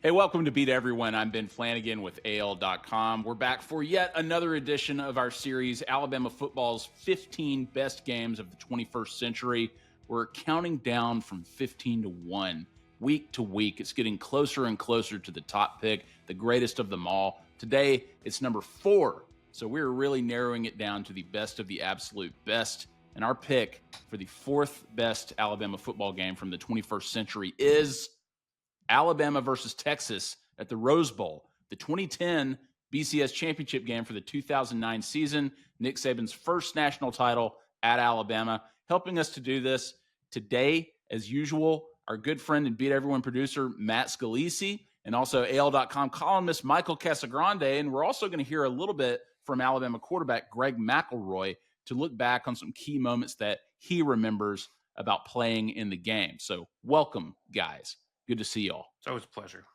Hey, welcome to Beat Everyone. I'm Ben Flanagan with AL.com. We're back for yet another edition of our series, Alabama Football's 15 Best Games of the 21st Century. We're counting down from 15 to 1, week to week. It's getting closer and closer to the top pick, the greatest of them all. Today, it's number 4. So we're really narrowing it down to the best of the absolute best. And our pick for the 4th best Alabama football game from the 21st century is Alabama versus Texas at the Rose Bowl, the 2010 BCS Championship Game for the 2009 season, Nick Saban's first national title at Alabama. Helping us to do this today, as usual, our good friend and Beat Everyone producer, Matt Scalisi, and also AL.com columnist Michael Casagrande. And we're also going to hear a little bit from Alabama quarterback Greg McElroy to look back on some key moments that he remembers about playing in the game. So welcome, guys. Good to see y'all. It's always a pleasure.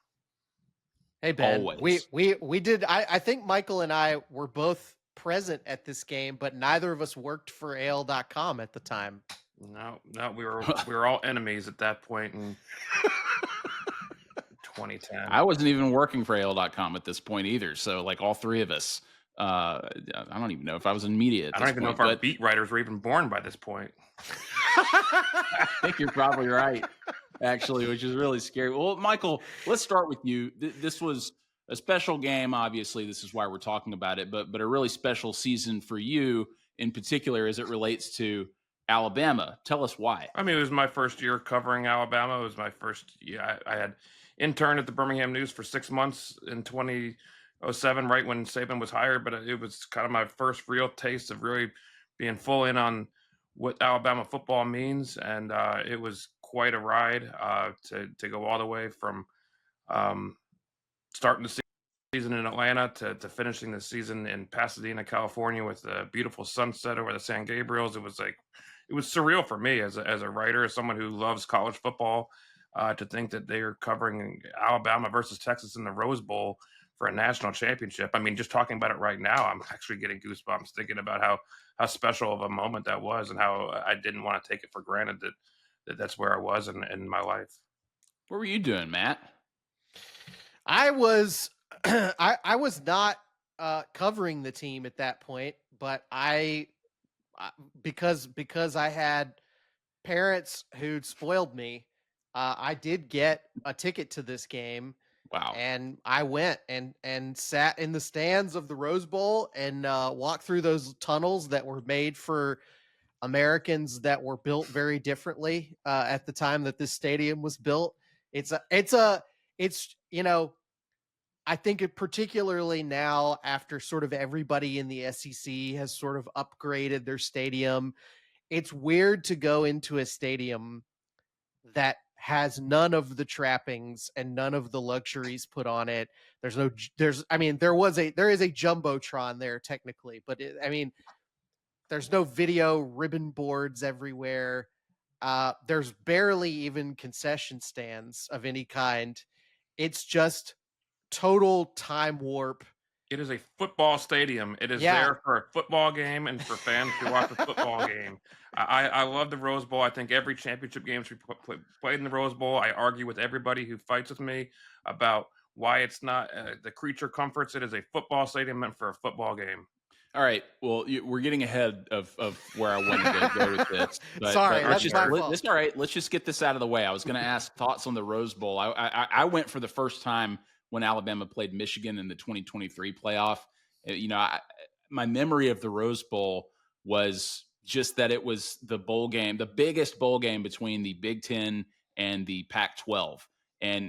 Hey, Ben. Always. We did. I think Michael and I were both present at this game, but neither of us worked for AL.com at the time. No, we were all enemies at that point in 2010. I wasn't even working for AL.com at this point either. So, like, all three of us, I don't even know if I was in media at this point. I don't even know if our beat writers were even born by this point. I think you're probably right, actually, which is really scary. Well, Michael, let's start with you. This was a special game, obviously. This is why we're talking about it, but a really special season for you in particular as it relates to Alabama. Tell us why. I mean, it was my first year covering Alabama. It was my first year. I had interned at the Birmingham News for 6 months in 2007, right when Saban was hired, but it was kind of my first real taste of really being full in on what Alabama football means, and it was quite a ride to go all the way from starting the season in Atlanta to finishing the season in Pasadena, California, with a beautiful sunset over the San Gabriels. It was surreal for me as a writer, as someone who loves college football, to think that they are covering Alabama versus Texas in the Rose Bowl for a national championship. I mean, just talking about it right now, I'm actually getting goosebumps thinking about how special of a moment that was, and how I didn't want to take it for granted that's where I was in my life. What were you doing, Matt? I was I was not covering the team at that point, but because I had parents who'd spoiled me, I did get a ticket to this game. Wow. And I went and sat in the stands of the Rose Bowl and walked through those tunnels that were made for Americans that were built very differently at the time that this stadium was built. It's I think it particularly now, after sort of everybody in the SEC has sort of upgraded their stadium, it's weird to go into a stadium that has none of the trappings and none of the luxuries put on it. There is a Jumbotron there technically, but there's no video ribbon boards everywhere. There's barely even concession stands of any kind. It's just total time warp. It is a football stadium. It is there for a football game and for fans to watch a football game. I love the Rose Bowl. I think every championship game should be played in the Rose Bowl. I argue with everybody who fights with me about why it's not the creature comforts. It is a football stadium meant for a football game. All right. Well, we're getting ahead of where I wanted to go with this. Sorry, that's my fault. It's all right. Let's just get this out of the way. I was going to ask thoughts on the Rose Bowl. I went for the first time when Alabama played Michigan in the 2023 playoff. My memory of the Rose Bowl was just that it was the bowl game, the biggest bowl game between the Big Ten and the Pac-12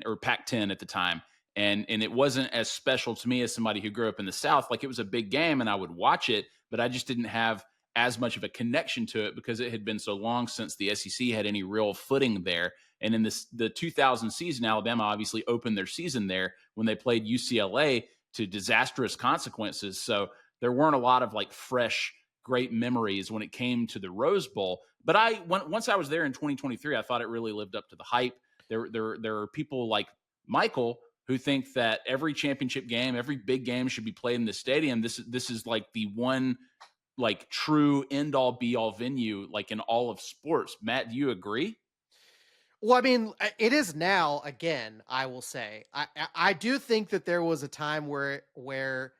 or Pac-10 at the time. And it wasn't as special to me as somebody who grew up in the South. Like, it was a big game and I would watch it, but I just didn't have as much of a connection to it because it had been so long since the SEC had any real footing there. And in the 2000 season, Alabama obviously opened their season there when they played UCLA to disastrous consequences. So there weren't a lot of like fresh, great memories when it came to the Rose Bowl. But once I was there in 2023, I thought it really lived up to the hype. There are people like Michael who think that every championship game, every big game should be played in the stadium. This is like the one like true end all be all venue, like in all of sports. Matt, do you agree? Well, I mean, it is now. Again, I will say, I do think that there was a time where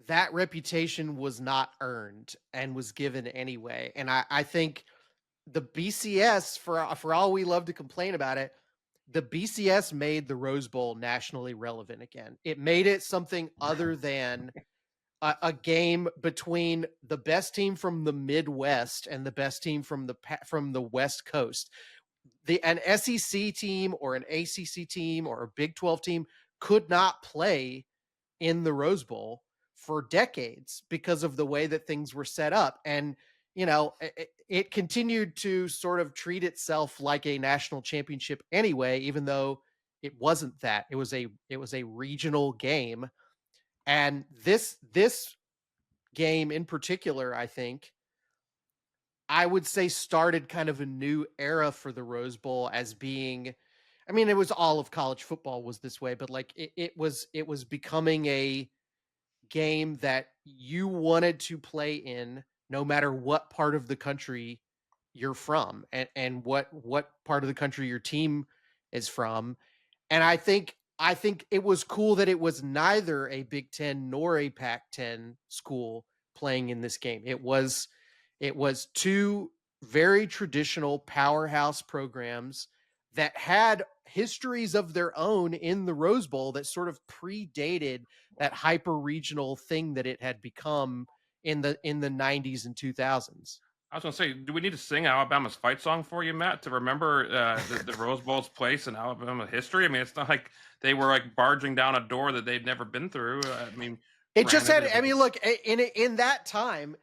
that reputation was not earned and was given anyway, and I think the BCS, for all we love to complain about it, the BCS made the Rose Bowl nationally relevant again. It made it something other than a game between the best team from the Midwest and the best team from the West Coast. An SEC team or an ACC team or a Big 12 team could not play in the Rose Bowl for decades because of the way that things were set up. And, it continued to sort of treat itself like a national championship anyway, even though it wasn't that. It was a regional game. And this game in particular, I think, I would say started kind of a new era for the Rose Bowl as being, I mean, it was all of college football was this way, but like it was becoming a game that you wanted to play in no matter what part of the country you're from, and what part of the country your team is from. And I think it was cool that it was neither a Big 10 nor a Pac-10 school playing in this game. It was two very traditional powerhouse programs that had histories of their own in the Rose Bowl that sort of predated that hyper regional thing that it had become in the 90s and 2000s. I was going to say, do we need to sing Alabama's fight song for you, Matt, to remember the Rose Bowl's place in Alabama history? I mean, it's not like they were like barging down a door that they'd never been through. I mean, It just granted, had. I mean, look, in that time,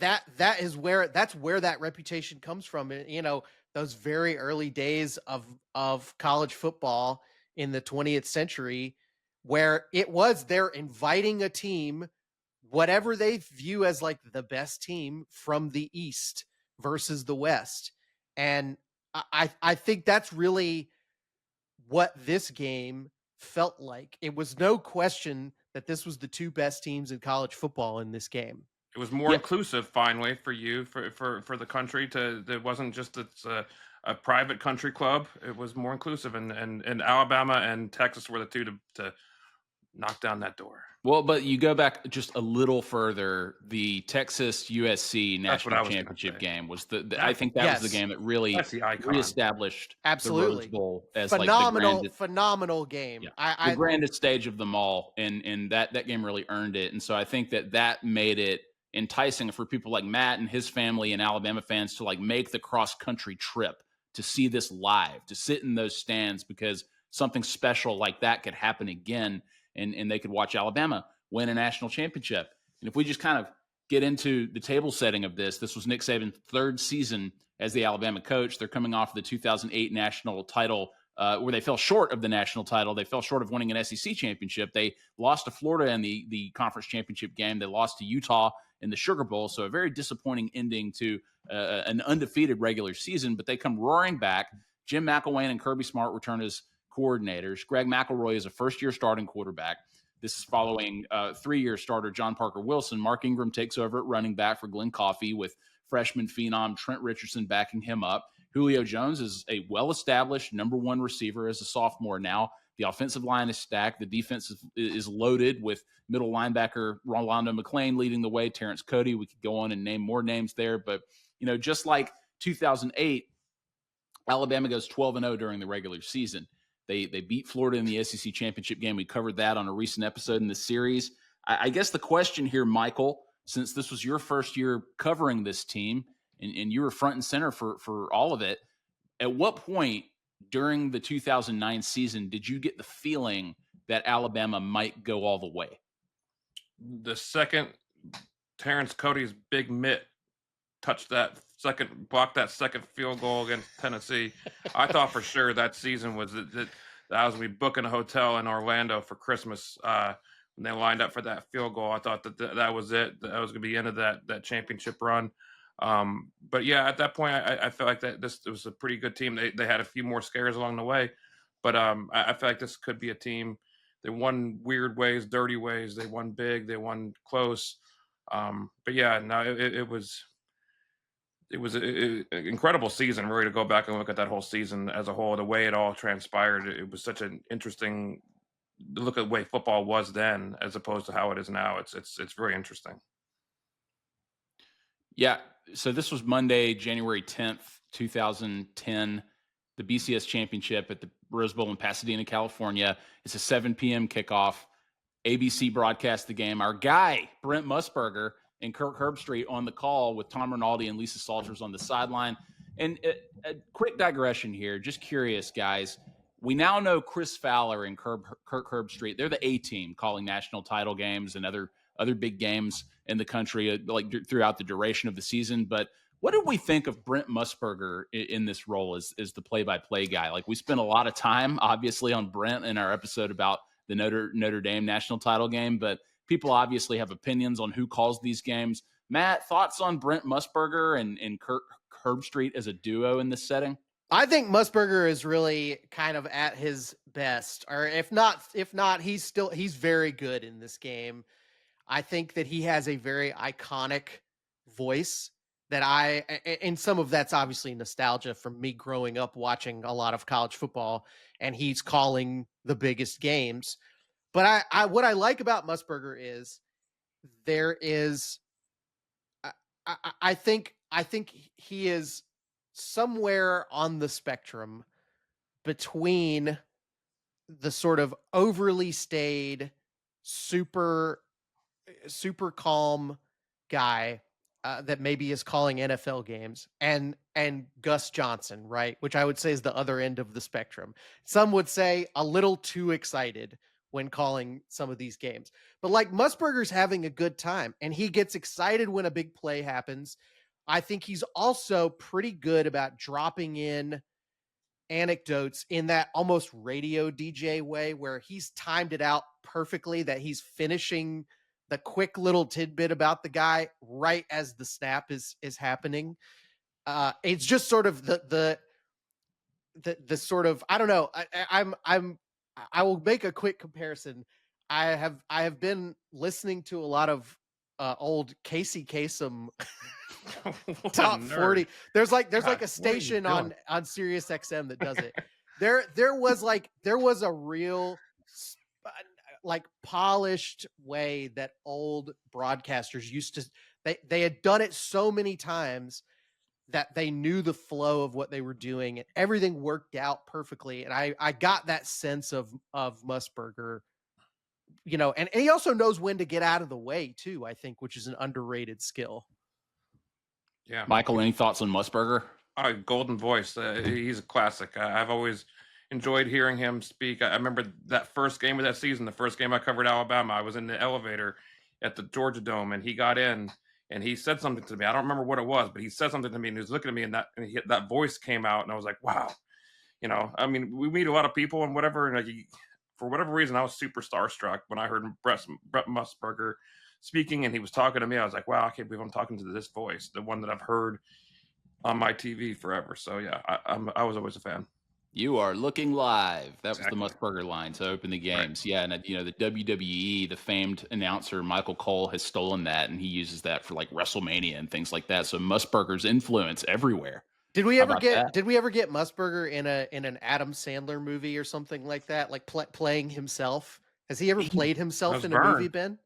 that's where that reputation comes from. Those very early days of college football in the 20th century, where they're inviting a team, whatever they view as like the best team from the East versus the West, and I think that's really what this game felt like. It was no question that this was the two best teams in college football in this game. it was more Yeah. inclusive finally for you, for the country to, it wasn't just a private country club. It was more inclusive, and Alabama and Texas were the two to knock down that door. Well, but you go back just a little further. The Texas USC That's what I national was gonna championship say. game was I think that was the Yes, game that really That's the icon. reestablished the Rose absolutely. Bowl as like Phenomenal game. yeah, the I grandest stage of them all, and that game really earned it. And so I think that made it enticing for people like Matt and his family and Alabama fans to like make the cross country trip to see this live, to sit in those stands because something special like that could happen again, and they could watch Alabama win a national championship. And if we just kind of get into the table setting of this was Nick Saban's third season as the Alabama coach. They're coming off the 2008 national title, where they fell short of the national title. They fell short of winning an SEC championship. They lost to Florida in the conference championship game. They lost to Utah in the Sugar Bowl. So a very disappointing ending to an undefeated regular season, but they come roaring back. Jim McElwain and Kirby Smart return as coordinators. Greg McElroy is a first-year starting quarterback. This is following three-year starter John Parker Wilson. Mark Ingram takes over at running back for Glenn Coffey with freshman phenom Trent Richardson backing him up. Julio Jones is a well-established number one receiver as a sophomore now. The offensive line is stacked. The defense is loaded with middle linebacker Rolando McClain leading the way, Terrence Cody. We could go on and name more names there. But, just like 2008, Alabama goes 12-0 during the regular season. They beat Florida in the SEC championship game. We covered that on a recent episode in this series. I guess the question here, Michael, since this was your first year covering this team and you were front and center for all of it, at what point during the 2009 season did you get the feeling that Alabama might go all the way? The second Terrence Cody's big mitt blocked that second field goal against Tennessee, I thought for sure that season was that I was going to be booking a hotel in Orlando for Christmas. When they lined up for that field goal, I thought that was it. That was going to be the end of that championship run. But yeah, at that point, I felt like that this was a pretty good team. They had a few more scares along the way, but I feel like this could be a team. They won weird ways, dirty ways. They won big. They won close. But yeah, no, it was. It was an incredible season, really, to go back and look at that whole season as a whole, the way it all transpired. It was such an interesting look at the way football was then as opposed to how it is now. It's very interesting. Yeah. So this was Monday, January 10th, 2010, the BCS Championship at the Rose Bowl in Pasadena, California. It's a 7 p.m. kickoff. ABC broadcast the game. Our guy, Brent Musburger, and Kirk Herbstreit on the call with Tom Rinaldi and Lisa Salters on the sideline. And a quick digression here. Just curious, guys. We now know Chris Fowler and Kirk Herbstreit. They're the A team calling national title games and other big games in the country, like throughout the duration of the season. But what did we think of Brent Musburger in this role as the play-by-play guy? Like, we spent a lot of time, obviously, on Brent in our episode about the Notre Dame national title game, but people obviously have opinions on who calls these games. Matt, thoughts on Brent Musburger and Kirk Herbstreit as a duo in this setting? I think Musburger is really kind of at his best, or if not, he's very good in this game. I think that he has a very iconic voice that and some of that's obviously nostalgia from me growing up watching a lot of college football, and he's calling the biggest games. But what I like about Musburger is there is, I think he is somewhere on the spectrum between the sort of overly staid, super calm guy that maybe is calling NFL games, and Gus Johnson, right? Which I would say is the other end of the spectrum. Some would say a little too excited when calling some of these games. But like, Musburger's having a good time, and he gets excited when a big play happens. I think he's also pretty good about dropping in anecdotes in that almost radio DJ way, where he's timed it out perfectly, that he's finishing the quick little tidbit about the guy right as the snap is happening. It's just sort of the sort of, I don't know. I will make a quick comparison. I have been listening to a lot of old Casey Kasem top 40. There's like a station on Sirius XM that does it. There was a real like polished way that old broadcasters used to, they had done it so many times that they knew the flow of what they were doing, and everything worked out perfectly. And I got that sense of Musburger, and he also knows when to get out of the way too, I think, which is an underrated skill. Yeah. Michael, any thoughts on Musburger? Golden voice. He's a classic. I've always enjoyed hearing him speak. I remember that first game of that season, the first game I covered Alabama. I was in the elevator at the Georgia Dome, and he got in and he said something to me. I don't remember what it was, but he said something to me, and he was looking at me, and that voice came out, and I was like, wow. I mean, we meet a lot of people and whatever, and for whatever reason, I was super starstruck when I heard Brett Musburger speaking, and he was talking to me. I was like, wow, I can't believe I'm talking to this voice, the one that I've heard on my TV forever. So yeah, I was always a fan. You are looking live. That was the Musburger line to open the games. Right. Yeah, and the WWE, the famed announcer Michael Cole has stolen that, and he uses that for like WrestleMania and things like that. So Musburger's influence everywhere. Did we ever get Musburger in an Adam Sandler movie or something like that, like playing himself? Has he ever played himself in a movie, Ben?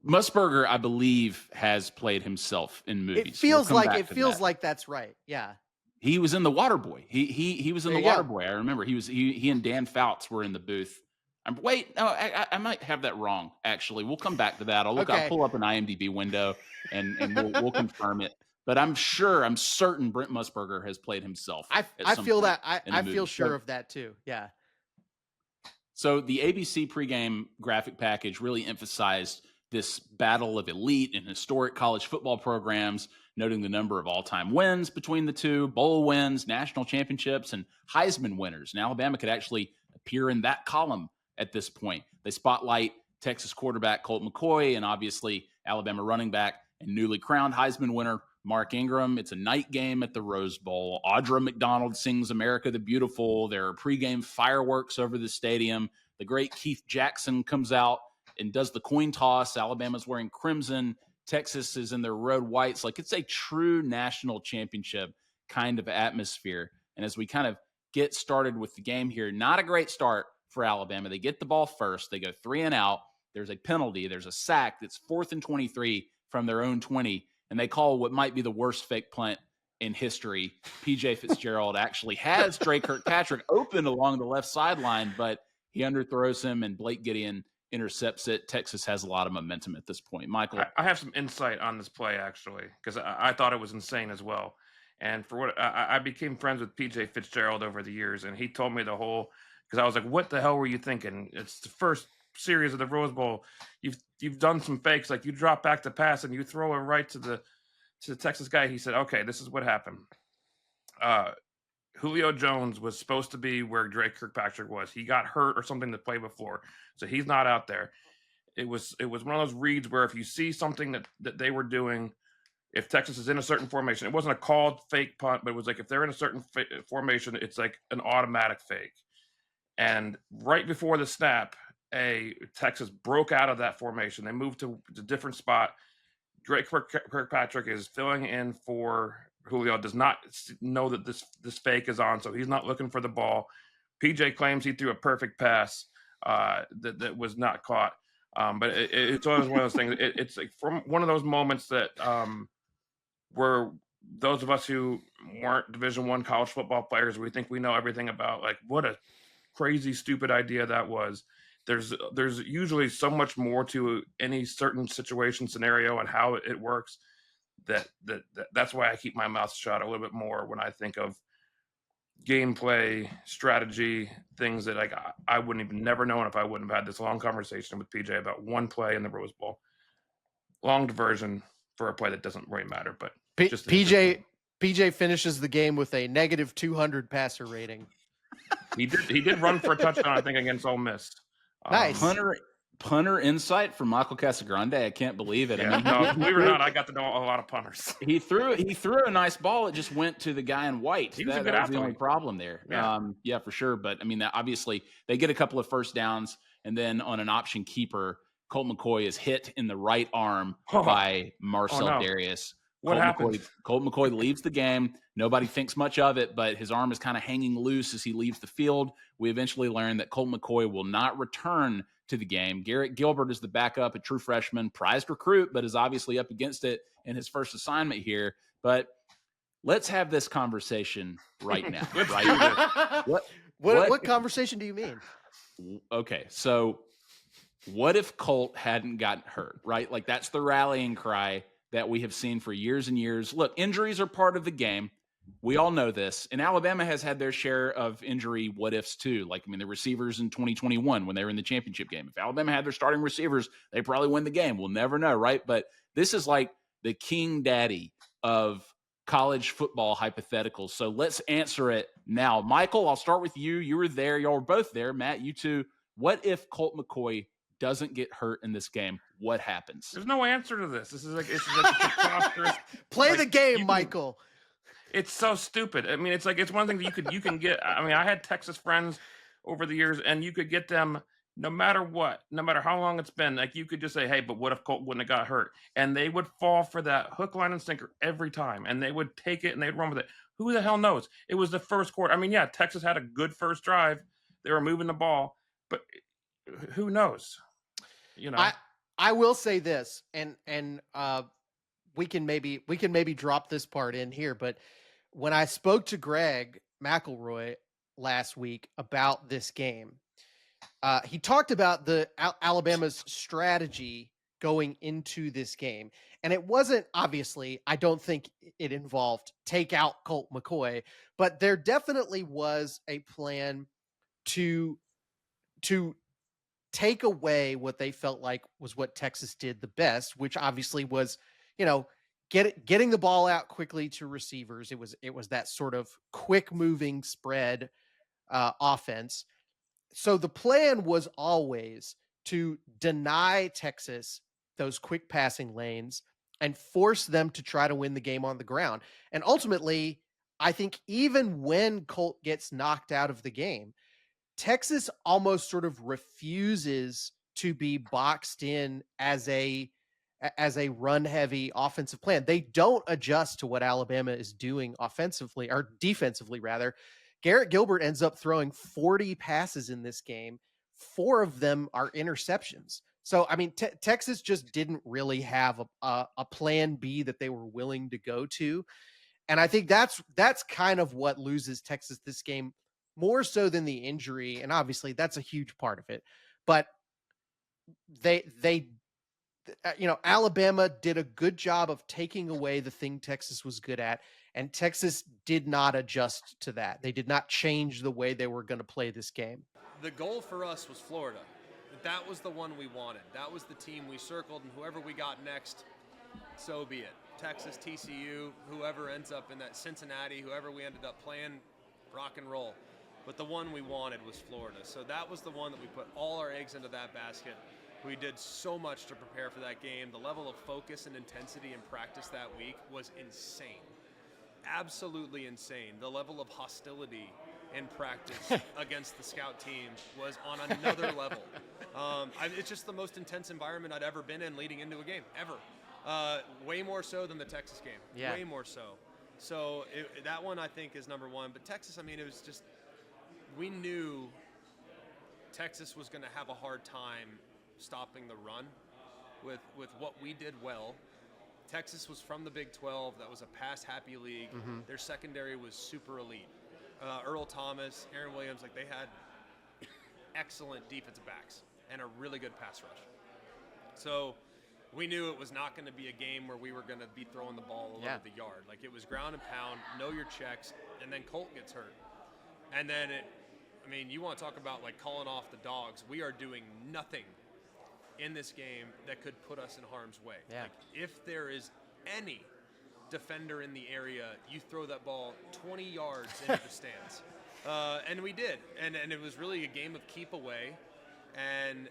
Musburger, I believe, has played himself in movies. It feels like that's right. Yeah. He was in The Waterboy. He was in The Waterboy. I remember he and Dan Fouts were in the booth. I might have that wrong. Actually, we'll come back to that. I'll pull up an IMDb window and we'll confirm it. But I'm certain Brent Musburger has played himself. I feel sure of that too. Yeah. So the ABC pregame graphic package really emphasized this battle of elite and historic college football programs, noting the number of all-time wins between the two, bowl wins, national championships, and Heisman winners. And Alabama could actually appear in that column at this point. They spotlight Texas quarterback Colt McCoy and obviously Alabama running back and newly crowned Heisman winner Mark Ingram. It's a night game at the Rose Bowl. Audra McDonald sings America the Beautiful. There are pregame fireworks over the stadium. The great Keith Jackson comes out and does the coin toss. Alabama's wearing crimson. Texas is in their road whites. Like, it's a true national championship kind of atmosphere. And as we kind of get started with the game here, not a great start for Alabama. They get the ball first. They go 3 and out. There's a penalty. There's a sack. That's 4th and 23 from their own 20. And they call what might be the worst fake punt in history. PJ Fitzgerald actually has Drake Kirkpatrick open along the left sideline, but he underthrows him, and Blake Gideon intercepts it. Texas has a lot of momentum at this point. Michael? I have some insight on this play, actually, because I thought it was insane as well. And for what I became friends with PJ Fitzgerald over the years, and he told me the whole, because I was like, what the hell were you thinking? It's the first series of the Rose Bowl. You've done some fakes, like you drop back to pass and you throw it right to the Texas guy. He said, okay, this is what happened. Julio Jones was supposed to be where Drake Kirkpatrick was. He got hurt or something to play before, so he's not out there. It was one of those reads where if you see something that they were doing, if Texas is in a certain formation, it wasn't a called fake punt, but it was like if they're in a certain formation, it's like an automatic fake. And right before the snap, Texas broke out of that formation. They moved to a different spot. Drake Kirkpatrick is filling in for Julio, does not know that this fake is on, so he's not looking for the ball. PJ claims he threw a perfect pass that was not caught. But it's always one of those things. It's like from one of those moments that where those of us who weren't Division I college football players, we think we know everything about, like, what a crazy, stupid idea that was. There's usually so much more to any certain situation, scenario, and how it works. That's why I keep my mouth shut a little bit more when I think of gameplay, strategy, things that I wouldn't even never known if I wouldn't have had this long conversation with PJ about one play in the Rose Bowl. Long diversion for a play that doesn't really matter, but PJ finishes the game with a negative 200 passer rating. He did run for a touchdown, I think, against Ole Miss. Nice. Punter insight from Michael Casagrande. I can't believe it. Yeah, I mean, no, believe it or not, I got to know a lot of punters. He threw a nice ball. It just went to the guy in white. He was that a good was athlete. the only problem there. Yeah. For sure. But I mean, obviously they get a couple of first downs, and then on an option keeper, Colt McCoy is hit in the right arm by Marcel Darius. What happened? Colt McCoy leaves the game. Nobody thinks much of it, but his arm is kind of hanging loose as he leaves the field. We eventually learn that Colt McCoy will not return to the game. Garrett Gilbert is the backup, a true freshman, prized recruit, but is obviously up against it in his first assignment here. But let's have this conversation right now. What conversation do you mean? Okay, so what if Colt hadn't gotten hurt, right? Like, that's the rallying cry that we have seen for years and years. Look, injuries are part of the game. We all know this. And Alabama has had their share of injury what ifs too. Like, I mean, the receivers in 2021 when they were in the championship game. If Alabama had their starting receivers, they probably win the game. We'll never know, right? But this is like the king daddy of college football hypotheticals. So let's answer it now. Michael, I'll start with you. You were there. Y'all were both there. Matt, you too. What if Colt McCoy doesn't get hurt in this game? What happens? There's no answer to this. This is like preposterous. Play the game, Michael. It's so stupid. I mean, it's one thing that you can get. I mean, I had Texas friends over the years, and you could get them no matter what, no matter how long it's been. Like, you could just say, hey, but what if Colt wouldn't have got hurt? And they would fall for that hook, line, and sinker every time. And they would take it and they'd run with it. Who the hell knows? It was the first quarter. I mean, yeah, Texas had a good first drive. They were moving the ball, but who knows? You know, I will say this, and we can maybe drop this part in here, but when I spoke to Greg McElroy last week about this game, he talked about the Alabama's strategy going into this game. And it wasn't, obviously, I don't think it involved take out Colt McCoy, but there definitely was a plan to take away what they felt like was what Texas did the best, which obviously was, getting the ball out quickly to receivers. It was that sort of quick moving spread offense. So the plan was always to deny Texas those quick passing lanes and force them to try to win the game on the ground. And ultimately, I think even when Colt gets knocked out of the game, Texas almost sort of refuses to be boxed in as a as a run-heavy offensive plan. They don't adjust to what Alabama is doing offensively or defensively, rather. Garrett Gilbert ends up throwing 40 passes in this game. 4 of them are interceptions. So, I mean, Texas just didn't really have a plan B that they were willing to go to. And I think that's kind of what loses Texas this game more so than the injury. And obviously that's a huge part of it. But they Alabama did a good job of taking away the thing Texas was good at, and Texas did not adjust to that. They did not change the way they were going to play this game. The goal for us was Florida. That was the one we wanted. That was the team we circled, and whoever we got next, so be it. Texas, TCU, whoever ends up in that, Cincinnati, whoever we ended up playing, rock and roll. But the one we wanted was Florida. So that was the one that we put all our eggs into that basket. We did so much to prepare for that game. The level of focus and intensity in practice that week was insane. Absolutely insane. The level of hostility in practice against the scout team was on another level. It's just the most intense environment I'd ever been in leading into a game, ever. Way more so than the Texas game. Yeah. Way more so. So that one I think is number one. But Texas, I mean, it was just, we knew Texas was going to have a hard time stopping the run with what we did well. Texas was from the Big 12. That was a pass-happy league. Mm-hmm. Their secondary was super elite. Earl Thomas, Aaron Williams, like they had excellent defensive backs and a really good pass rush. So we knew it was not going to be a game where we were going to be throwing the ball all over the yard. Like it was ground and pound, know your checks, and then Colt gets hurt. And then you want to talk about like calling off the dogs. We are doing nothing in this game that could put us in harm's way. Yeah. Like if there is any defender in the area, you throw that ball 20 yards into the stands. And we did. And it was really a game of keep away and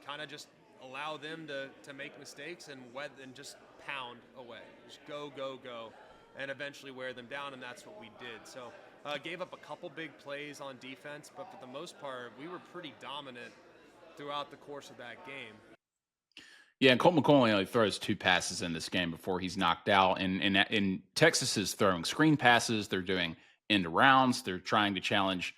kind of just allow them to make mistakes and just pound away. Just go, and eventually wear them down, and that's what we did. So gave up a couple big plays on defense, but for the most part, we were pretty dominant throughout the course of that game. Yeah, and Colt McCoy only throws 2 passes in this game before he's knocked out. And Texas is throwing screen passes. They're doing end rounds. They're trying to challenge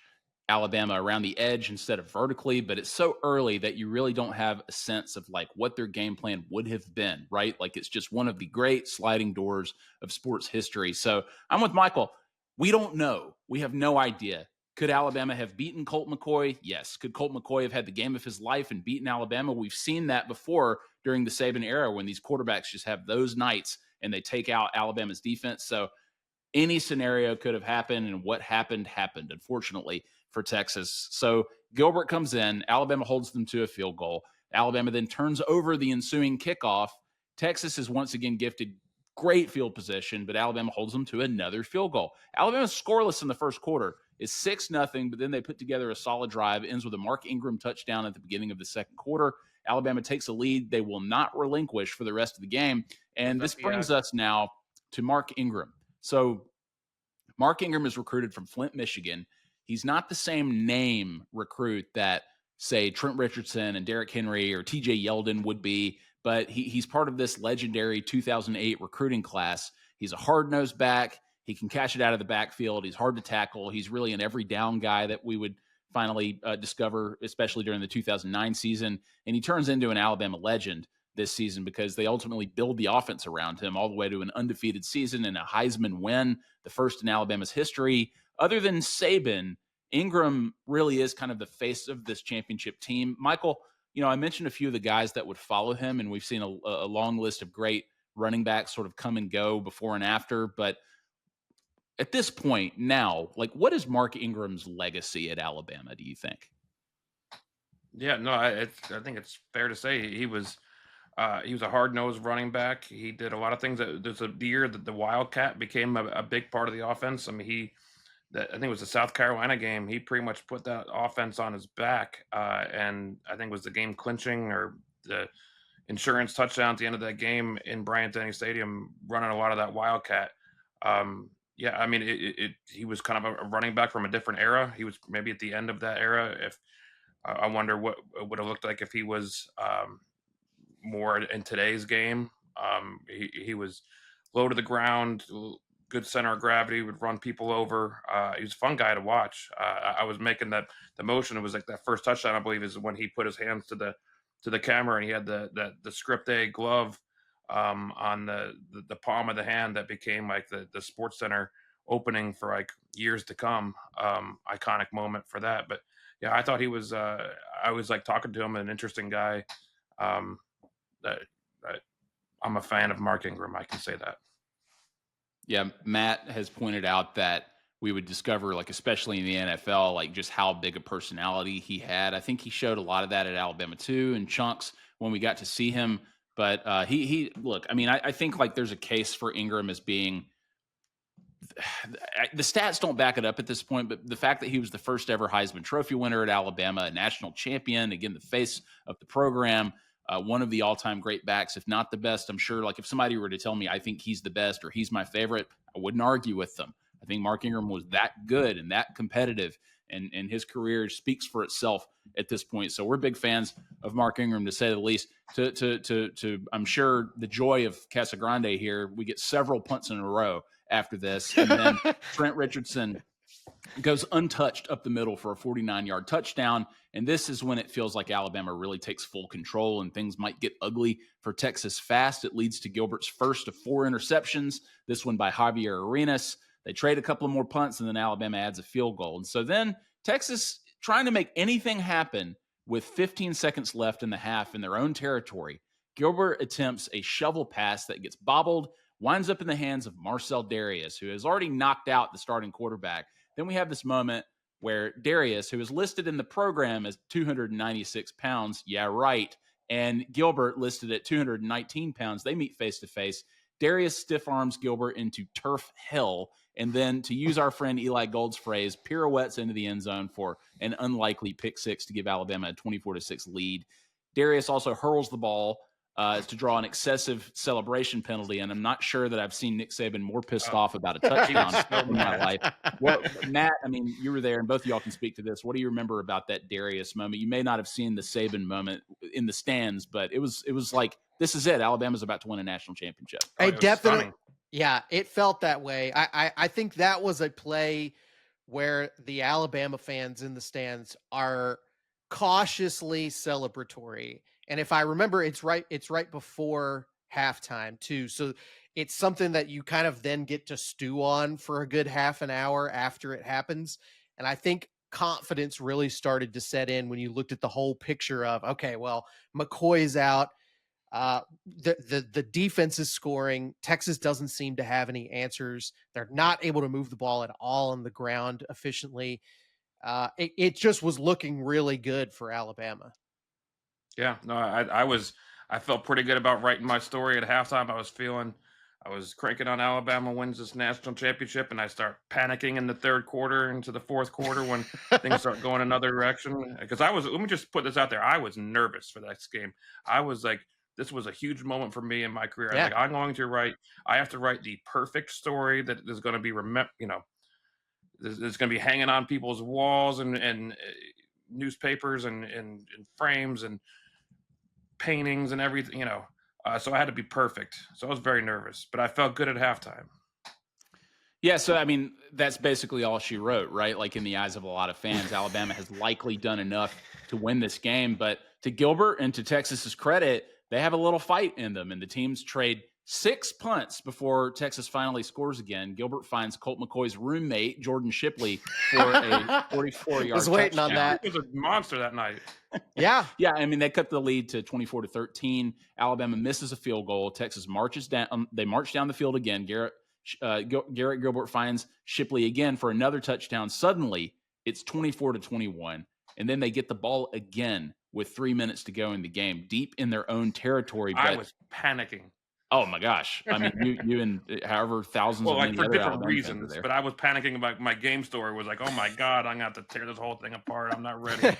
Alabama around the edge instead of vertically. But it's so early that you really don't have a sense of like what their game plan would have been, right? Like it's just one of the great sliding doors of sports history. So I'm with Michael. We don't know. We have no idea. Could Alabama have beaten Colt McCoy? Yes. Could Colt McCoy have had the game of his life and beaten Alabama? We've seen that before during the Saban era when these quarterbacks just have those nights and they take out Alabama's defense. So any scenario could have happened, and what happened, unfortunately, for Texas. So Gilbert comes in. Alabama holds them to a field goal. Alabama then turns over the ensuing kickoff. Texas is once again gifted great field position, but Alabama holds them to another field goal. Alabama's scoreless in the first quarter. It's 6-0, but then they put together a solid drive. It ends with a Mark Ingram touchdown at the beginning of the second quarter. Alabama takes a lead they will not relinquish for the rest of the game. And this brings us now to Mark Ingram. So Mark Ingram is recruited from Flint, Michigan. He's not the same name recruit that, say, Trent Richardson and Derrick Henry or TJ Yeldon would be, but he's part of this legendary 2008 recruiting class. He's a hard-nosed back. He can catch it out of the backfield. He's hard to tackle. He's really an every down guy that we would finally discover, especially during the 2009 season. And he turns into an Alabama legend this season because they ultimately build the offense around him all the way to an undefeated season and a Heisman win, the first in Alabama's history. Other than Saban, Ingram really is kind of the face of this championship team. Michael, I mentioned a few of the guys that would follow him, and we've seen a long list of great running backs sort of come and go before and after. But at this point now, like, what is Mark Ingram's legacy at Alabama, do you think? Yeah, no, I think it's fair to say he was a hard-nosed running back. He did a lot of things. There's a year that the Wildcat became a big part of the offense. I mean, I think it was the South Carolina game. He pretty much put that offense on his back, and I think it was the game clinching or the insurance touchdown at the end of that game in Bryant-Denny Stadium, running a lot of that Wildcat. Yeah, I mean, he was kind of a running back from a different era. He was maybe at the end of that era. If I wonder what it would have looked like if he was more in today's game. He was low to the ground, good center of gravity, would run people over. He was a fun guy to watch. I was making the motion. It was like that first touchdown, I believe, is when he put his hands to the camera, and he had the script A glove on the palm of the hand that became like the Sports Center opening for like years to come. Iconic moment for that. But yeah, I thought he was. I was like talking to him, an interesting guy. That I'm a fan of Mark Ingram. I can say that. Yeah, Matt has pointed out that we would discover, like, especially in the NFL, like just how big a personality he had. I think he showed a lot of that at Alabama too, in chunks when we got to see him. But he look, I mean, I think like there's a case for Ingram as being, the stats don't back it up at this point, but the fact that he was the first ever Heisman Trophy winner at Alabama, a national champion, again, the face of the program, one of the all-time great backs, if not the best. I'm sure, like, if somebody were to tell me I think he's the best or he's my favorite, I wouldn't argue with them. I think Mark Ingram was that good and that competitive, and his career speaks for itself at this point. So we're big fans of Mark Ingram, to say the least. To I'm sure the joy of Casagrande here, we get several punts in a row after this, and then Trent Richardson goes untouched up the middle for a 49-yard touchdown. And this is when it feels like Alabama really takes full control and things might get ugly for Texas fast. It leads to Gilbert's first of 4 interceptions, this one by Javier Arenas. They trade a couple of more punts, and then Alabama adds a field goal. And so then Texas, trying to make anything happen with 15 seconds left in the half in their own territory, Gilbert attempts a shovel pass that gets bobbled, winds up in the hands of Marcel Darius, who has already knocked out the starting quarterback. Then we have this moment where Darius, who is listed in the program as 296 pounds, yeah, right, and Gilbert listed at 219 pounds, they meet face-to-face. Darius stiff arms Gilbert into turf hell, and then, to use our friend Eli Gold's phrase, pirouettes into the end zone for an unlikely pick six to give Alabama a 24-6 lead. Darius also hurls the ball to draw an excessive celebration penalty, and I'm not sure that I've seen Nick Saban more pissed off about a touchdown in my life. Well, Matt, I mean, you were there, and both of y'all can speak to this. What do you remember about that Darius moment? You may not have seen the Saban moment in the stands, but it was like, this is it. Alabama's about to win a national championship. I definitely, yeah, it felt that way. I think that was a play where the Alabama fans in the stands are cautiously celebratory. And if I remember, it's right before halftime too. So it's something that you kind of then get to stew on for a good half an hour after it happens. And I think confidence really started to set in when you looked at the whole picture of, okay, well, McCoy's out. The defense is scoring. Texas doesn't seem to have any answers. They're not able to move the ball at all on the ground efficiently. It just was looking really good for Alabama. Yeah, no, I felt pretty good about writing my story at halftime. I was cranking on Alabama wins this national championship, and I start panicking in the third quarter into the fourth quarter when things start going another direction. Because let me just put this out there. I was nervous for that game. I was like, this was a huge moment for me in my career. Yeah. I have to write the perfect story that is going to be it's going to be hanging on people's walls and newspapers and frames and paintings and everything, so I had to be perfect. So I was very nervous, but I felt good at halftime. Yeah, so I mean, that's basically all she wrote, right? Like, in the eyes of a lot of fans, Alabama has likely done enough to win this game. But to Gilbert and to Texas's credit, they have a little fight in them, and the teams trade 6 punts before Texas finally scores again. Gilbert finds Colt McCoy's roommate, Jordan Shipley, for a 44-yard was waiting touchdown. on that. He was a monster that night. Yeah. Yeah, I mean, they cut the lead to 24-13. Alabama misses a field goal. Texas marches down. They march down the field again. Garrett Gilbert finds Shipley again for another touchdown. Suddenly, it's 24-21, and then they get the ball again with 3 minutes to go in the game, deep in their own territory. But I was panicking. Oh my gosh! I mean, you and however thousands of like for different Alabama reasons, but I was panicking about my game story. Was like, oh my god, I'm gonna have to tear this whole thing apart. I'm not ready.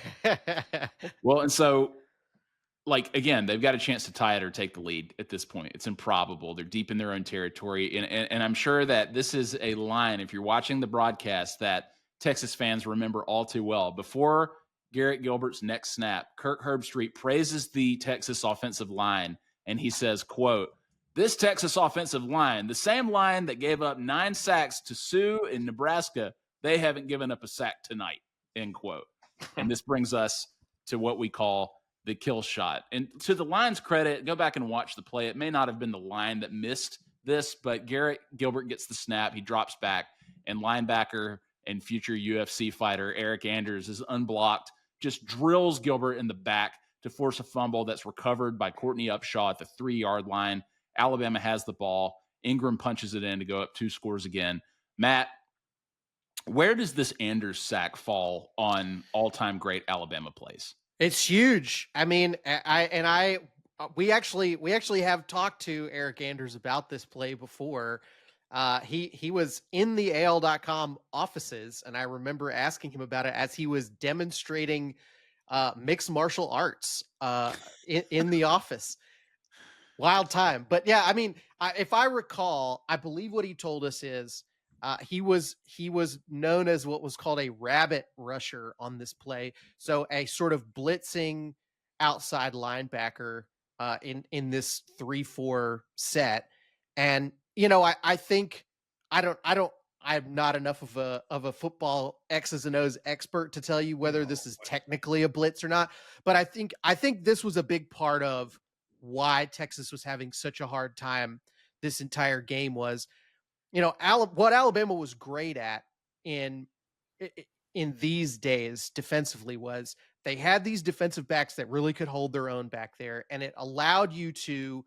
Well, and so, like, again, they've got a chance to tie it or take the lead at this point. It's improbable. They're deep in their own territory, and I'm sure that this is a line, if you're watching the broadcast, that Texas fans remember all too well. Before Garrett Gilbert's next snap, Kirk Herbstreit praises the Texas offensive line, and he says, quote, "This Texas offensive line, the same line that gave up 9 sacks to Sioux in Nebraska, they haven't given up a sack tonight," end quote. And this brings us to what we call the kill shot. And to the line's credit, go back and watch the play. It may not have been the line that missed this, but Garrett Gilbert gets the snap. He drops back, and linebacker and future UFC fighter Eric Anders is unblocked, just drills Gilbert in the back to force a fumble that's recovered by Courtney Upshaw at the 3-yard line. Alabama has the ball. Ingram punches it in to go up 2 scores again. Matt, where does this Anders sack fall on all-time great Alabama plays? It's huge. I mean, we actually have talked to Eric Anders about this play before. He was in the AL.com offices, and I remember asking him about it as he was demonstrating mixed martial arts in the office. Wild time. But yeah, I mean, if I recall, I believe what he told us is he was known as what was called a rabbit rusher on this play. So a sort of blitzing outside linebacker in this 3-4 set. And I think I'm not enough of a football X's and O's expert to tell you whether this is technically a blitz or not. But I think this was a big part of why Texas was having such a hard time this entire game was, what Alabama was great at in these days defensively was they had these defensive backs that really could hold their own back there, and it allowed you to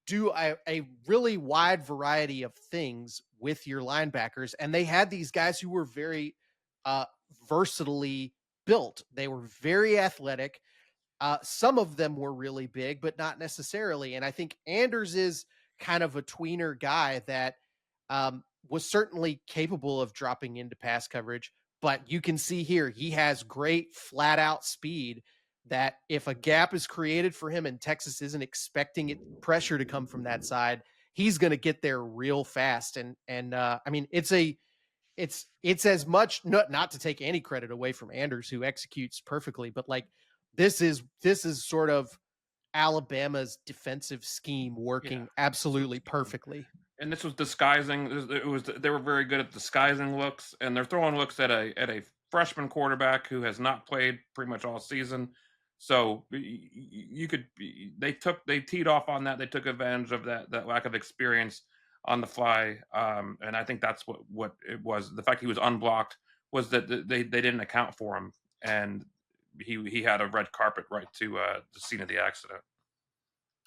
do a really wide variety of things with your linebackers. And they had these guys who were very versatilely built. They were very athletic. Some of them were really big, but not necessarily. And I think Anders is kind of a tweener guy that was certainly capable of dropping into pass coverage. But you can see here, he has great flat out speed that if a gap is created for him and Texas isn't expecting pressure to come from that side, he's going to get there real fast. And I mean, it's as much, not to take any credit away from Anders, who executes perfectly, but like, this is sort of Alabama's defensive scheme working absolutely perfectly. And this was disguising. They were very good at disguising looks, and they're throwing looks at a freshman quarterback who has not played pretty much all season. So they teed off on that. They took advantage of that lack of experience on the fly, and I think that's what it was. The fact he was unblocked was that they didn't account for him, and he had a red carpet right to the scene of the accident.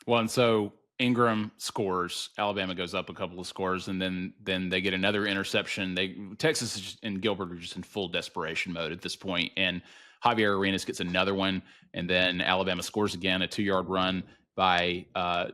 Well, and so Ingram scores. Alabama goes up a couple of scores, and then they get another interception. Texas and Gilbert are just in full desperation mode at this point, and Javier Arenas gets another one, and then Alabama scores again, a 2-yard run by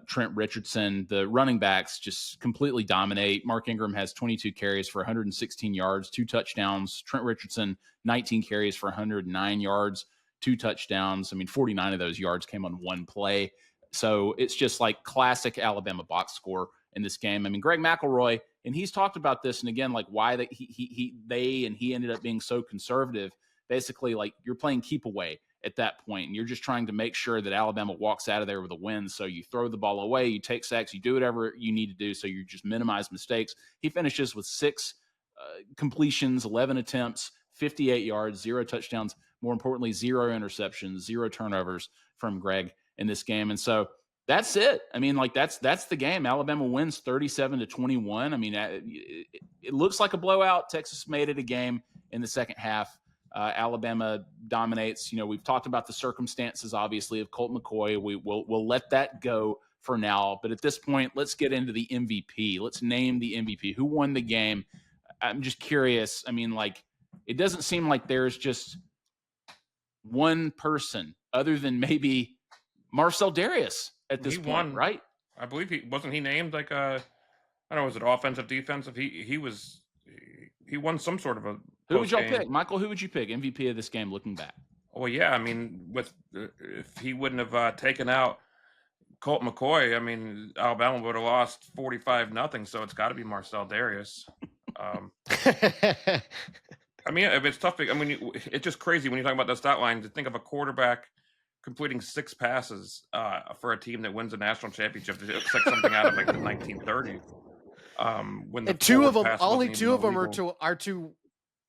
Trent Richardson. The running backs just completely dominate. Mark Ingram has 22 carries for 116 yards, 2 touchdowns. Trent Richardson, 19 carries for 109 yards, 2 touchdowns. I mean, 49 of those yards came on one play. So it's just like classic Alabama box score in this game. I mean, Greg McElroy, and he's talked about this, and again, like why he ended up being so conservative. Basically, like you're playing keep away at that point, and you're just trying to make sure that Alabama walks out of there with a win. So you throw the ball away, you take sacks, you do whatever you need to do, so you just minimize mistakes. He finishes with 6 completions, 11 attempts, 58 yards, 0 touchdowns. More importantly, 0 interceptions, 0 turnovers from Greg in this game. And so that's it. I mean, like that's the game. Alabama wins 37-21. I mean, it looks like a blowout. Texas made it a game in the second half. Alabama dominates. We've talked about the circumstances, obviously, of Colt McCoy. We'll let that go for now. But at this point, let's get into the MVP. Let's name the MVP. Who won the game? I'm just curious. I mean, like, it doesn't seem like there's just one person other than maybe Marcel Darius at this point, won, right? I believe he named like I don't know, was it offensive, defensive? He won some sort of a. Who would y'all pick, Michael? Who would you pick MVP of this game? Looking back, well, yeah, I mean, if he wouldn't have taken out Colt McCoy, I mean, Alabama would have lost 45-0. So it's got to be Marcel Darius. I mean, if it's tough, I mean, it's just crazy when you talk about the stat line to think of a quarterback completing 6 passes for a team that wins a national championship. It looks like something out of like the 1930s. When the And two of forward them, pass only wasn't even two of them illegal.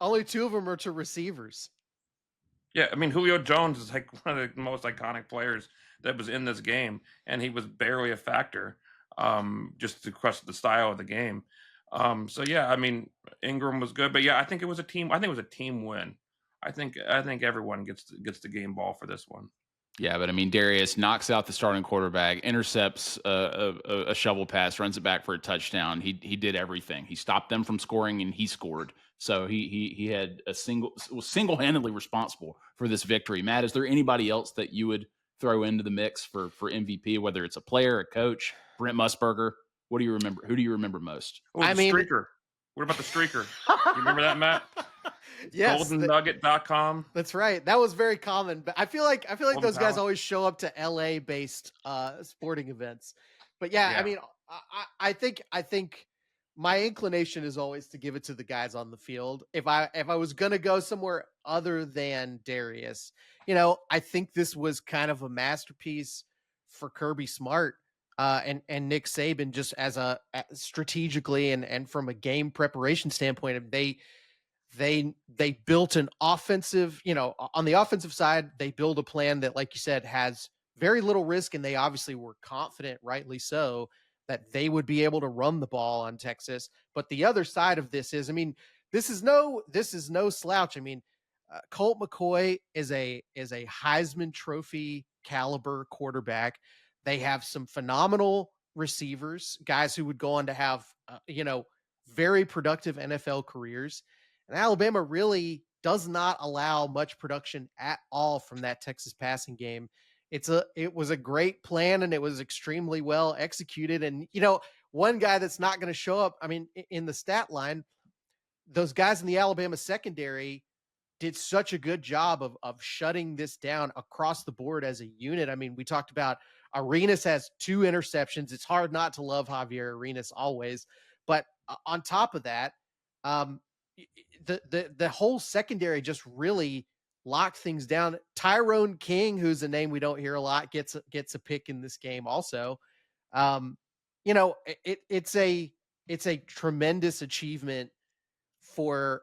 only two of them are to receivers. Yeah, I mean, Julio Jones is like one of the most iconic players that was in this game, and he was barely a factor, just to crush the style of the game. So yeah, I mean, Ingram was good, but yeah, I think it was a team. I think it was a team win. I think everyone gets the game ball for this one. Yeah, but I mean, Darius knocks out the starting quarterback, intercepts a shovel pass, runs it back for a touchdown. He did everything. He stopped them from scoring, and he scored. So he had was single-handedly responsible for this victory. Matt, is there anybody else that you would throw into the mix for MVP? Whether it's a player, a coach, Brent Musburger? What do you remember? Who do you remember most? Oh, I the mean, streaker. What about the streaker? You remember that, Matt? yes, GoldenNugget.com. that's right. That was very common. But I feel like Golden those guys Palace. always show up to LA based sporting events. But yeah, I Yeah. mean, I think my inclination is always to give it to the guys on the field. If I was gonna go somewhere other than Darius, I think this was kind of a masterpiece for Kirby Smart and Nick Saban, just as strategically and from a game preparation standpoint. They built an offensive, on the offensive side, they build a plan that, like you said, has very little risk, and they obviously were confident, rightly so, that they would be able to run the ball on Texas. But the other side of this is, I mean, this is no slouch. I mean, Colt McCoy is a Heisman Trophy caliber quarterback. They have some phenomenal receivers, guys who would go on to have very productive NFL careers. And Alabama really does not allow much production at all from that Texas passing game. It was a great plan, and it was extremely well executed. And one guy that's not going to show up, I mean, in the stat line, those guys in the Alabama secondary did such a good job of shutting this down across the board as a unit. I mean, we talked about Arenas has 2 interceptions. It's hard not to love Javier Arenas always, but on top of that, um, the whole secondary just really locked things down. Tyrone King, who's a name we don't hear a lot, gets a pick in this game also. Um, it's a tremendous achievement for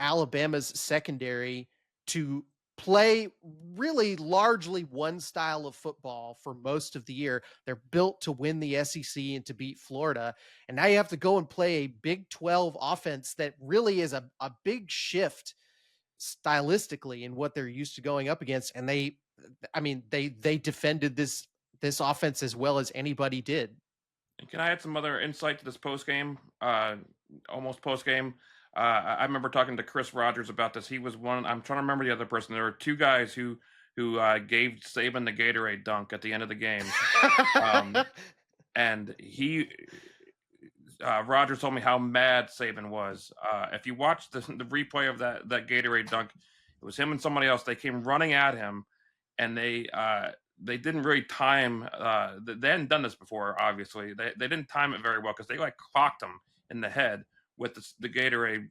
Alabama's secondary to play really largely one style of football for most of the year. They're built to win the SEC and to beat Florida. And now you have to go and play a Big 12 offense that really is a big shift stylistically in what they're used to going up against. And they defended this offense as well as anybody did. And can I add some other insight to this post game? Almost post game. I remember talking to Chris Rogers about this. He was one. I'm trying to remember the other person. There were 2 guys who gave Saban the Gatorade dunk at the end of the game, and Rogers told me how mad Saban was. If you watch the replay of that Gatorade dunk, it was him and somebody else. They came running at him, and they didn't really time. They hadn't done this before. Obviously, they didn't time it very well because they like clocked him in the head with the Gatorade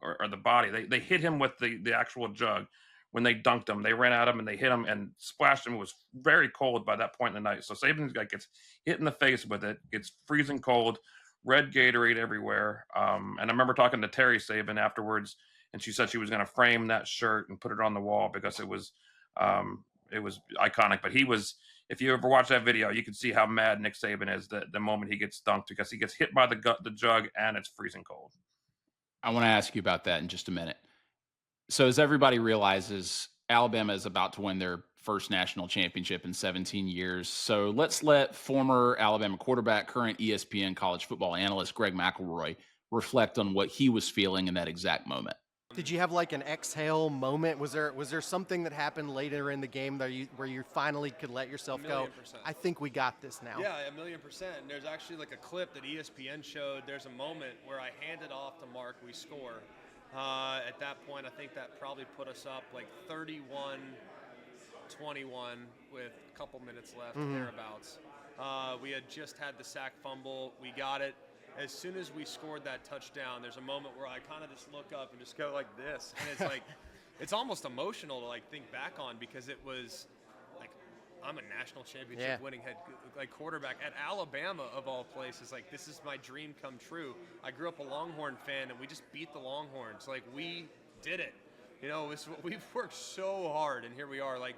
or the body. They hit him with the actual jug when they dunked him. They ran at him and they hit him and splashed him. It was very cold by that point in the night. So Saban gets hit in the face with it. Gets freezing cold. Red Gatorade everywhere. And I remember talking to Terry Saban afterwards, and she said she was going to frame that shirt and put it on the wall because it was iconic. But he was, if you ever watch that video, you can see how mad Nick Saban is the moment he gets dunked because he gets hit by the jug and it's freezing cold. I want to ask you about that in just a minute. So as everybody realizes, Alabama is about to win their first national championship in 17 years. So let's let former Alabama quarterback, current ESPN college football analyst Greg McElroy reflect on what he was feeling in that exact moment. Did you have like an exhale moment? Was there something that happened later in the game that where you finally could let yourself go? 1,000,000%. I think we got this now. Yeah, 1,000,000%. And there's actually like a clip that ESPN showed. There's a moment where I handed off to Mark. We score. At that point, I think that probably put us up like 31-21 with a couple minutes left, thereabouts. We had just had the sack fumble. We got it. as soon as we scored that touchdown, there's a moment where I kind of just look up and just go like this, and it's like, it's almost emotional to like think back on, because it was like, I'm a national championship winning head quarterback at Alabama of all places. Like, this is my dream come true. I grew up a Longhorn fan, and we just beat the Longhorns. Like, we did it. You know, we've worked so hard, and here we are. Like,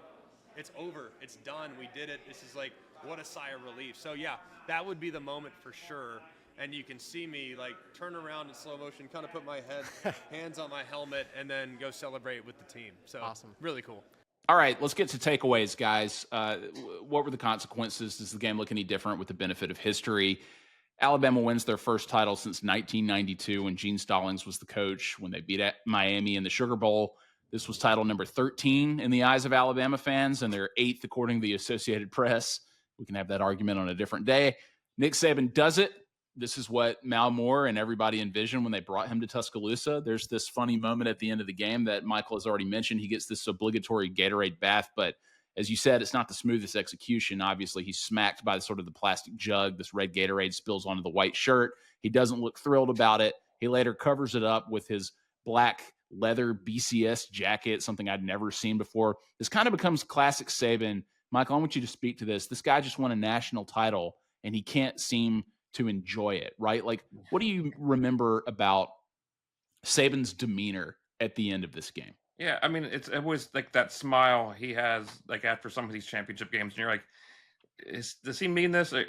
it's over. It's done. We did it. This is like, what a sigh of relief. So yeah, that would be the moment for sure. And you can see me like turn around in slow motion, kind of put my hands on my helmet, and then go celebrate with the team. So awesome. Really cool. All right, let's get to takeaways, guys. What were the consequences? Does the game look any different with the benefit of history? Alabama wins their first title since 1992 when Gene Stallings was the coach, when they beat Miami in the Sugar Bowl. This was title number 13 in the eyes of Alabama fans, and they're 8th according to the Associated Press. We can have that argument on a different day. Nick Saban does it. This is what Mal Moore and everybody envisioned when they brought him to Tuscaloosa. There's this funny moment at the end of the game that Michael has already mentioned. He gets this obligatory Gatorade bath, but as you said, it's not the smoothest execution. Obviously, he's smacked by the plastic jug. This red Gatorade spills onto the white shirt. He doesn't look thrilled about it. He later covers it up with his black leather BCS jacket, something I'd never seen before. This kind of becomes classic Saban. Michael, I want you to speak to this. This guy just won a national title, and he can't seem to enjoy it, right? Like, what do you remember about Saban's demeanor at the end of this game? Yeah, I mean, it's always like that smile he has like after some of these championship games, and you're like, does he mean this, or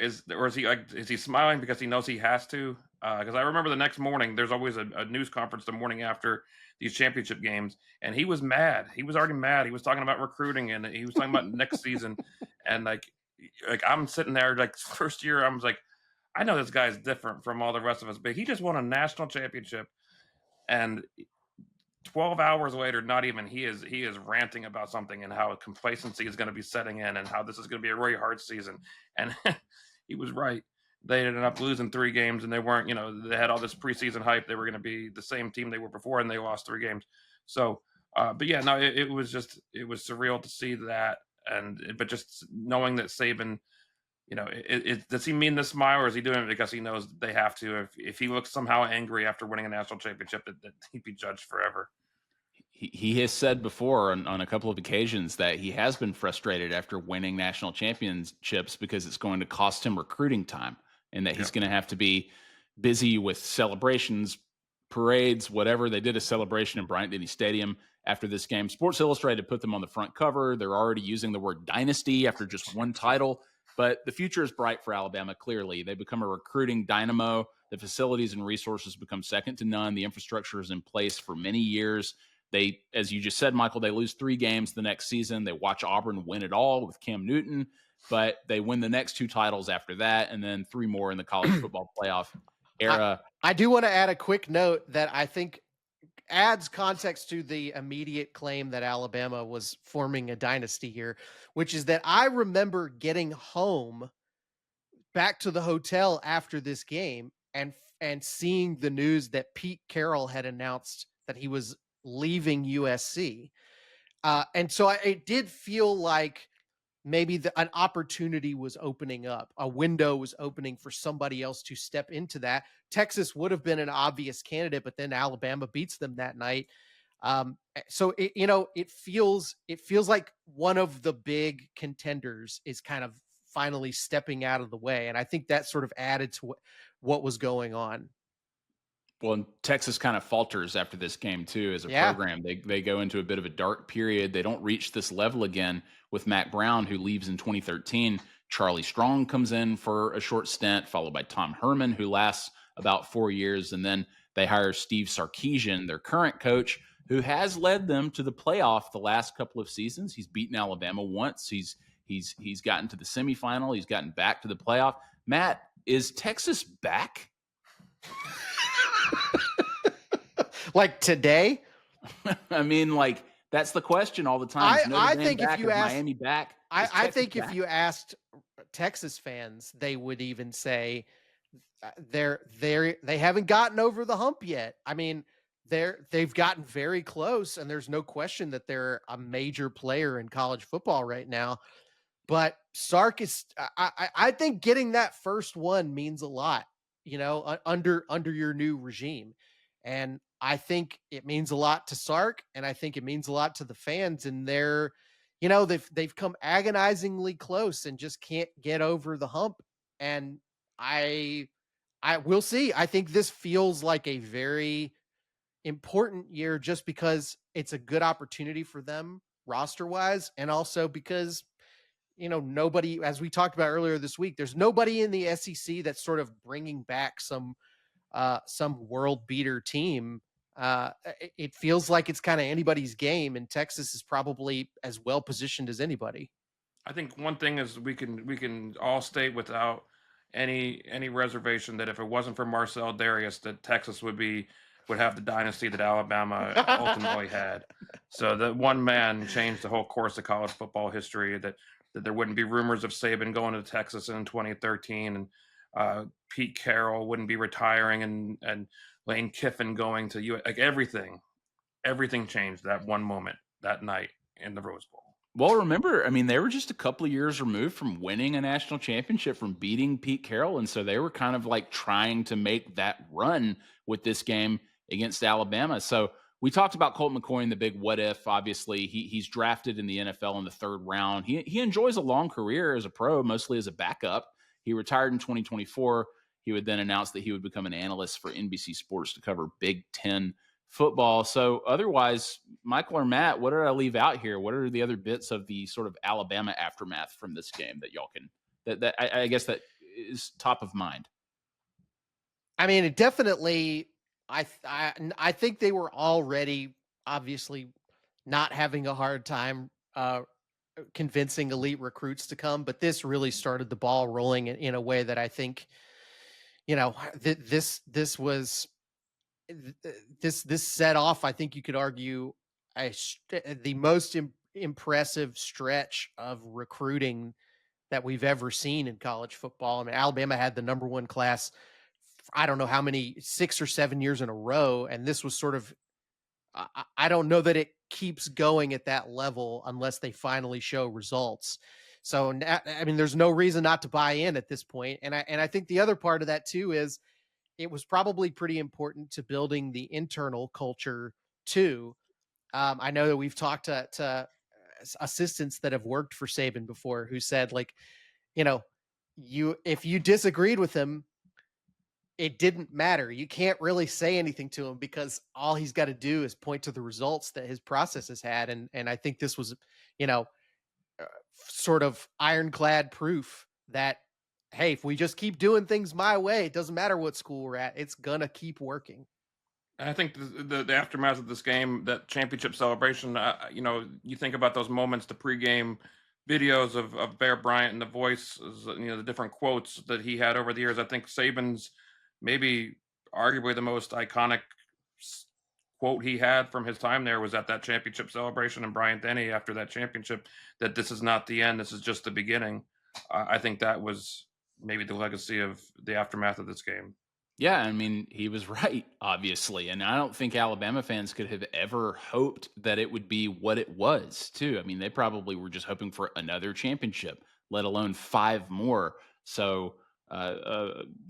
is he smiling because he knows he has to? Because I remember the next morning, there's always a news conference the morning after these championship games, and he was mad. He was already mad. He was talking about recruiting, and he was talking about next season, and like I'm sitting there like first year, I was like, I know this guy's different from all the rest of us, but he just won a national championship, and 12 hours later, not even, he is ranting about something and how complacency is going to be setting in and how this is going to be a really hard season. And he was right. They ended up losing 3 games, and they weren't, they had all this preseason hype. They were going to be the same team they were before, and they lost 3 games. So, but yeah, no, it was surreal to see that. But just knowing that Saban, does he mean this smile, or is he doing it because he knows they have to? If he looks somehow angry after winning a national championship, that he'd be judged forever. He has said before on a couple of occasions that he has been frustrated after winning national championships because it's going to cost him recruiting time, and that he's going to have to be busy with celebrations, parades, whatever. They did a celebration in Bryant-Denny Stadium after this game. Sports Illustrated put them on the front cover. They're already using the word dynasty after just one title. But the future is bright for Alabama, clearly. They become a recruiting dynamo. The facilities and resources become second to none. The infrastructure is in place for many years. They, as you just said, Michael, they lose 3 games the next season. They watch Auburn win it all with Cam Newton, but they win the next 2 titles after that, and then 3 more in the college football playoff era. I do want to add a quick note that I think adds context to the immediate claim that Alabama was forming a dynasty here, which is that I remember getting home back to the hotel after this game and seeing the news that Pete Carroll had announced that he was leaving USC. And so it did feel like maybe an opportunity was opening up. A window was opening for somebody else to step into that. Texas would have been an obvious candidate, but then Alabama beats them that night. So it feels like one of the big contenders is kind of finally stepping out of the way. And I think that sort of added to what was going on. Well, and Texas kind of falters after this game too as a program. They go into a bit of a dark period. They don't reach this level again with Mack Brown, who leaves in 2013. Charlie Strong comes in for a short stint, followed by Tom Herman, who lasts about 4 years. And then they hire Steve Sarkisian, their current coach, who has led them to the playoff the last couple of seasons. He's beaten Alabama once. He's gotten to the semifinal. He's gotten back to the playoff. Matt, is Texas back? Like today? I mean, like, that's the question all the time. I think if you asked Miami back, I think if you asked Texas fans, they would even say they haven't gotten over the hump yet. I mean, they've gotten very close, and there's no question that they're a major player in college football right now. But Sark is, I think getting that first one means a lot. under your new regime. And I think it means a lot to Sark, and I think it means a lot to the fans. And they've come agonizingly close and just can't get over the hump. And I will see. I think this feels like a very important year just because it's a good opportunity for them roster wise, and also because nobody, as we talked about earlier this week, there's nobody in the SEC that's sort of bringing back some world beater team. It feels like it's kind of anybody's game, and Texas is probably as well positioned as anybody. I think one thing is we can all state without any reservation that if it wasn't for Marcel Darius, that Texas would have the dynasty that Alabama ultimately had. So that one man changed the whole course of college football history. That there wouldn't be rumors of Saban going to Texas in 2013, and Pete Carroll wouldn't be retiring, and Lane Kiffin going to like everything changed that one moment that night in the Rose Bowl. Well, remember, I mean, they were just a couple of years removed from winning a national championship, from beating Pete Carroll. And so they were kind of like trying to make that run with this game against Alabama. So we talked about Colt McCoy and the big what if. Obviously, he's drafted in the NFL in the 3rd round. He enjoys a long career as a pro, mostly as a backup. He retired in 2024. He would then announce that he would become an analyst for NBC Sports to cover Big Ten football. So otherwise, Michael or Matt, what did I leave out here? What are the other bits of the sort of Alabama aftermath from this game that y'all can, that I guess that is top of mind? I mean, it definitely, I think they were already obviously not having a hard time convincing elite recruits to come, but this really started the ball rolling in a way that I think, this set off, I think you could argue, the most impressive stretch of recruiting that we've ever seen in college football. I mean, Alabama had the number 1 class, I don't know how many, 6 or 7 years in a row. And this was sort of, I don't know that it keeps going at that level unless they finally show results. So, I mean, there's no reason not to buy in at this point. And I think the other part of that too is, it was probably pretty important to building the internal culture too. I know that we've talked to assistants that have worked for Saban before who said, like, if you disagreed with him, it didn't matter. You can't really say anything to him because all he's got to do is point to the results that his process has had. And I think this was, sort of ironclad proof that, hey, if we just keep doing things my way, it doesn't matter what school we're at, it's gonna keep working. I think the aftermath of this game, that championship celebration, you think about those moments, the pregame videos of Bear Bryant and the voice, the different quotes that he had over the years. I think Saban's maybe arguably the most iconic quote he had from his time there was at that championship celebration, and Bryant Denny after that championship, that this is not the end, this is just the beginning. I think that was maybe the legacy of the aftermath of this game. Yeah, I mean, he was right, obviously. And I don't think Alabama fans could have ever hoped that it would be what it was, too. I mean, they probably were just hoping for another championship, let alone 5 more. So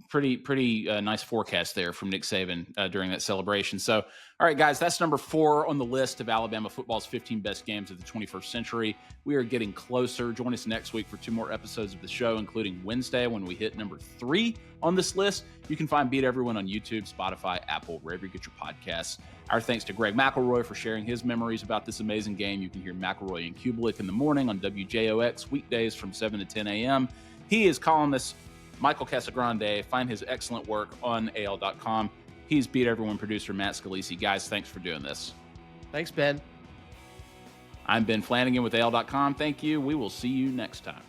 pretty nice forecast there from Nick Saban during that celebration. So, all right, guys, that's number 4 on the list of Alabama football's 15 best games of the 21st century. We are getting closer. Join us next week for 2 more episodes of the show, including Wednesday when we hit number 3 on this list. You can find Beat Everyone on YouTube, Spotify, Apple, wherever you get your podcasts. Our thanks to Greg McElroy for sharing his memories about this amazing game. You can hear McElroy and Kubelik in the morning on WJOX weekdays from 7 to 10 a.m. He is columnist Michael Casagrande. Find his excellent work on AL.com. He's Beat Everyone producer Matt Scalisi. Guys, thanks for doing this. Thanks, Ben. I'm Ben Flanagan with AL.com. Thank you. We will see you next time.